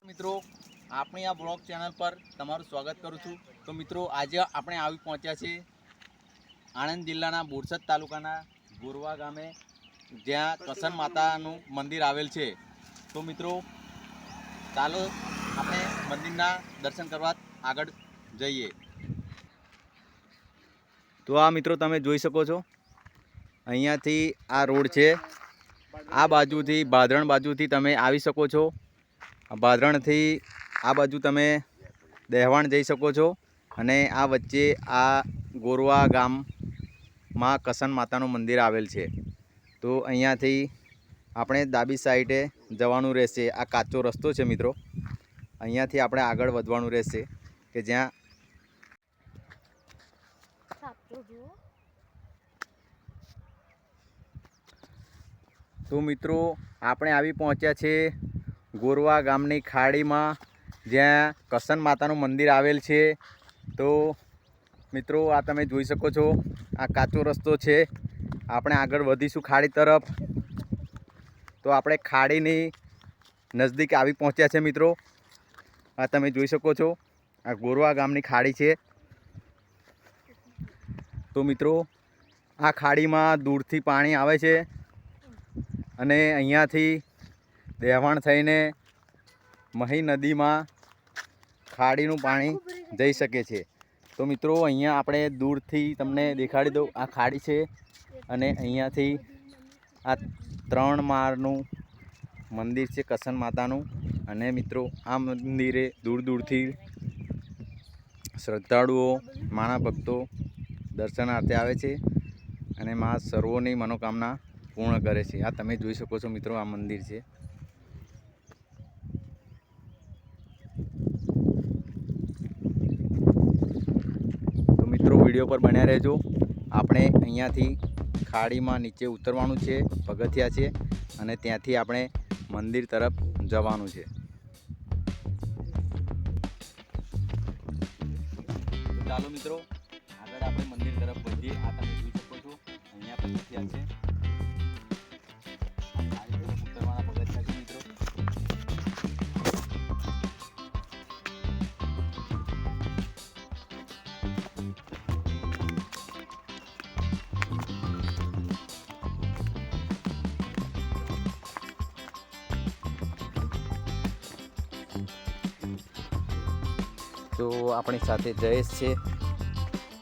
મિત્રો આપણી આ બ્લોગ ચેનલ પર તમારું સ્વાગત કરું છું। તો મિત્રો આજે આપણે આવી પહોંચ્યા છીએ આણંદ જિલ્લાના બોરસદ તાલુકાના ગોરવા ગામે, જ્યાં કસન માતાનું મંદિર આવેલ છે। તો મિત્રો ચાલો આપણે મંદિરના દર્શન કરવા આગળ જઈએ। તો આ મિત્રો તમે જોઈ શકો છો, અહીંયાથી આ રોડ છે। આ બાજુથી ભાદરણ બાજુથી તમે આવી શકો છો। ભાદરણથી આ બાજુ તમે દહેવાણ જઈ શકો છો, અને આ વચ્ચે આ ગોરવા ગામમાં કસન માતાનું મંદિર આવેલ છે। તો અહીંયાથી આપણે ડાબી સાઈડે જવાનું રહેશે। આ કાચો રસ્તો છે મિત્રો, અહીંયાથી આપણે આગળ વધવાનું રહેશે કે જ્યાં તો મિત્રો આપણે આવી પહોંચ્યા છે ગોરવા ગામની ખાડીમાં, જ્યાં કસન માતાનું મંદિર આવેલ છે। તો મિત્રો આ તમે જોઈ શકો છો, આ કાચો રસ્તો છે। આપણે આગળ વધીશું ખાડી તરફ। તો આપણે ખાડીની નજદીક આવી પહોંચ્યા છે મિત્રો। આ તમે જોઈ શકો છો, આ ગોરવા ગામની ખાડી છે। તો મિત્રો આ ખાડીમાં દૂરથી પાણી આવે છે, અને અહીંયાથી દહેવાણ થઈને મહી નદીમાં ખાડીનું પાણી જઈ શકે છે। તો મિત્રો અહીંયા આપણે દૂરથી તમને દેખાડી દઉં, આ ખાડી છે, અને અહીંયાથી આ 3 માળનું મંદિર છે કસન માતાનું। અને મિત્રો આ મંદિરે દૂર દૂરથી શ્રદ્ધાળુઓ, માના ભક્તો દર્શનાર્થે આવે છે, અને મા સર્વોની મનોકામના પૂર્ણ કરે છે। આ તમે જોઈ શકો છો મિત્રો, આ મંદિર છે। તો મિત્રો વિડીયો પર બન્યા રહેજો। આપણે અહીંયાથી ખાડીમાં નીચે ઉતરવાનું છે, પગથિયા છે, અને ત્યાંથી આપણે મંદિર તરફ જવાનું છે। તો ચાલો મિત્રો આગળ આપણે મંદિર તરફ વધીએ। આ તમે જોઈ શકો છો, અહીંયા પગથિયા છે, ઉતરવાના પગથિયા છે મિત્રો। તો આપણી સાથે જયેશ છે,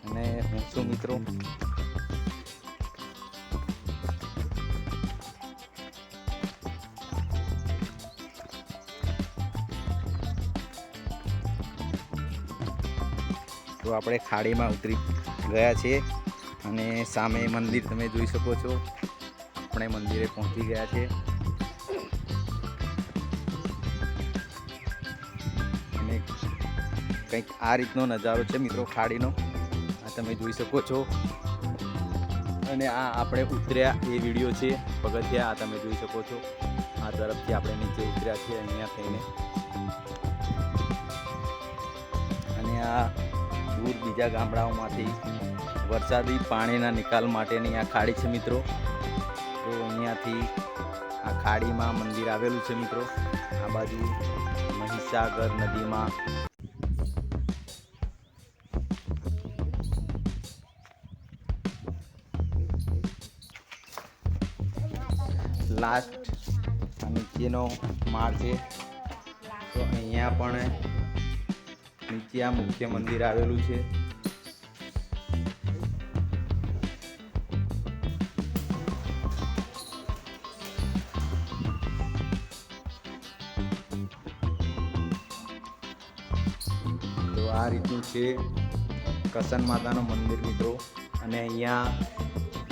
અને હું છું મિત્રો। તો આપણે ખાડીમાં ઉતરી ગયા છીએ, અને સામે મંદિર તમે જોઈ શકો છો। આપણે મંદિરે પહોંચી ગયા છે, અને કંઈક આ રીતનો નજારો છે મિત્રો ખાડીનો, આ તમે જોઈ શકો છો। અને આ આપણે ઉતર્યા એ વિડીયો છે પગથિયા, આ તમે જોઈ શકો છો। આ તરફથી આપણે નીચે ઉતર્યા છે અહીંયા થઈને, અને આ દૂર બીજા ગામડાઓમાંથી વરસાદી પાણીના નિકાલ માટેની આ ખાડી છે મિત્રો। તો અહીંયાથી આ ખાડીમાં મંદિર આવેલું છે મિત્રો। આ બાજુ મહીસાગર નદીમાં લાસ્ટ નીચેનો માળ છે। તો અહીંયા પણ નીચે આ મુખ્ય મંદિર આવેલું છે। તો આ રીતનું છે કસન માતાનું મંદિર મિત્રો, અને અહીંયા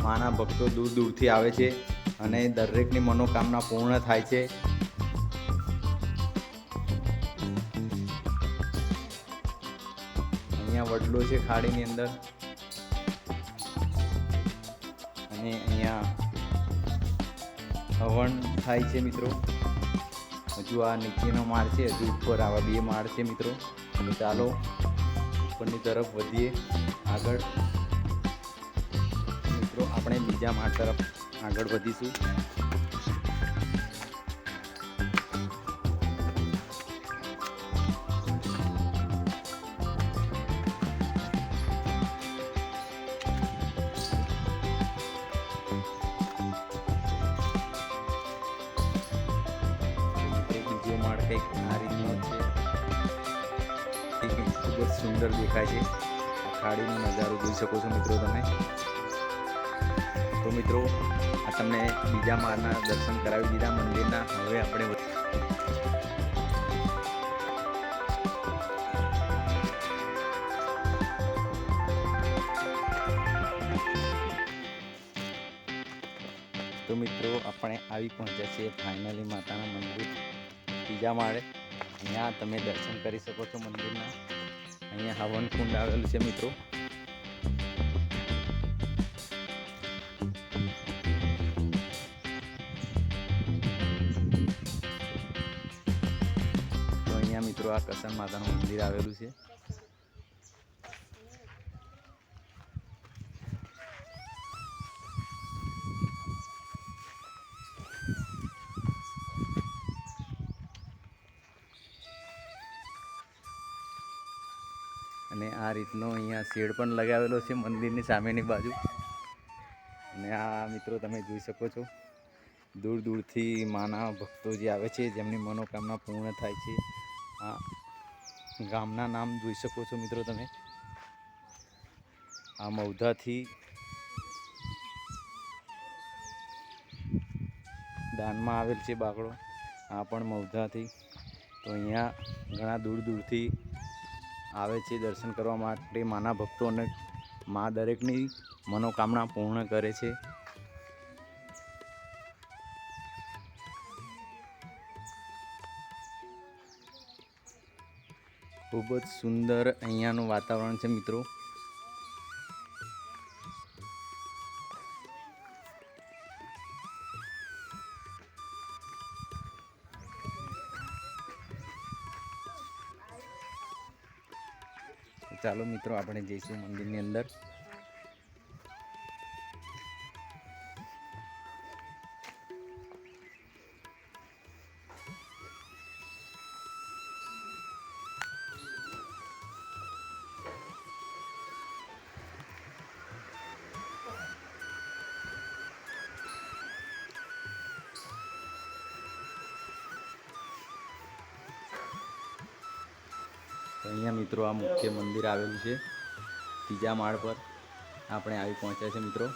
માના ભક્તો દૂર દૂરથી આવે છે, અને દરેકની મનોકામના પૂર્ણ થાય છે। અહીંયા વડલો છે ખાડીની અંદર, અને અહીંયા હવન થાય છે મિત્રો। હજુ આ નીચેનો માળ છે, હજુ ઉપર આવા 2 માળ છે મિત્રો। તો ચાલો ઉપરની તરફ વધીએ આગળ મિત્રો। આપણે બીજા માળ તરફ આગળ વધીશું। કંઈક આ રીતનો છે, એ કંઈક ખૂબ જ સુંદર દેખાય છે. ખાડીનો નજારો જોઈ શકો છો મિત્રો તમે. તો મિત્રો આ તમને બીજા માળના દર્શન કરાવી દીધા મંદિરના. હવે આપણે આપણે આવી પહોંચ્યા છીએ ફાઇનલી માતાના મંદિર ત્રીજા માળે. અહીંયા તમે દર્શન કરી શકો છો મંદિરના. અહીંયા હવન કુંડ આવેલું છે મિત્રો. તો અહીંયા મિત્રો આ કસન માતાનું મંદિર આવેલું છે. અને આ રીતનો અહીંયા શેડ પણ લગાવેલો છે મંદિરની સામેની બાજુ. અને આ મિત્રો તમે જોઈ શકો છો, દૂર દૂરથી માના ભક્તો જે આવે છે, જેમની મનોકામના પૂર્ણ થાય છે. આ ગામના નામ જોઈ શકો છો મિત્રો તમે. આ મૌધાથી દાનમાં આવેલ છે બાકડો. આ પણ મૌધાથી. તો અહીંયા ઘણા દૂર દૂરથી આવે છે દર્શન કરવા માટે માના ભક્તો, અને મા દરેકની મનોકામના પૂર્ણ કરે છે. ખૂબ જ સુંદર અહીંયાનું વાતાવરણ છે મિત્રો. ચાલો મિત્રો આપણે જઈશું મંદિરની અંદર. તો અહીંયા મિત્રો આ મુખ્ય મંદિર આવેલું છે ત્રીજા માળ પર. આપણે આવી પહોંચ્યા છે મિત્રો.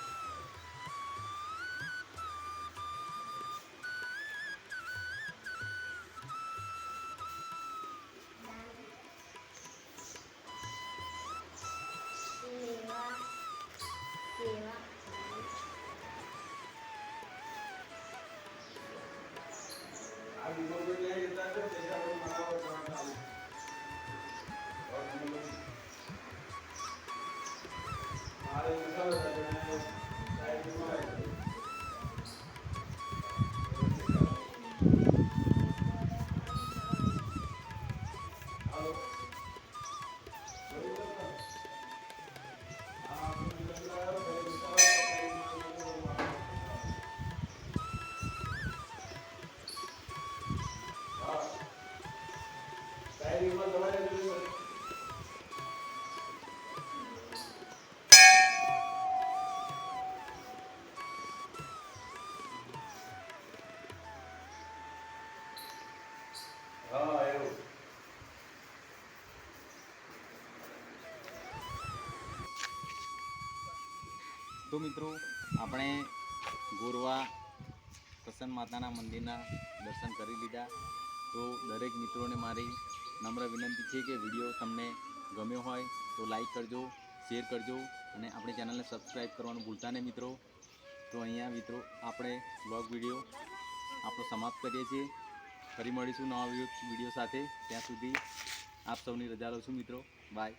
તો મિત્રો આપણે ગોરવા કસન માતાના મંદિરના દર્શન કરી લીધા. તો દરેક મિત્રોને મારી નમ્ર વિનંતી છે કે વિડીયો તમને ગમ્યો હોય તો લાઈક કરજો, શેર કરજો, અને આપણી ચેનલને સબસ્ક્રાઈબ કરવાનું ભૂલતા નહીં મિત્રો. તો અહીંયા મિત્રો આપણે વ્લોગ વિડીયો આપણો સમાપ્ત કરીએ છીએ. ફરી મળીશું નવા વિડીયો સાથે. ત્યાં સુધી આપ સૌની રજા લઉં છું મિત્રો. બાય.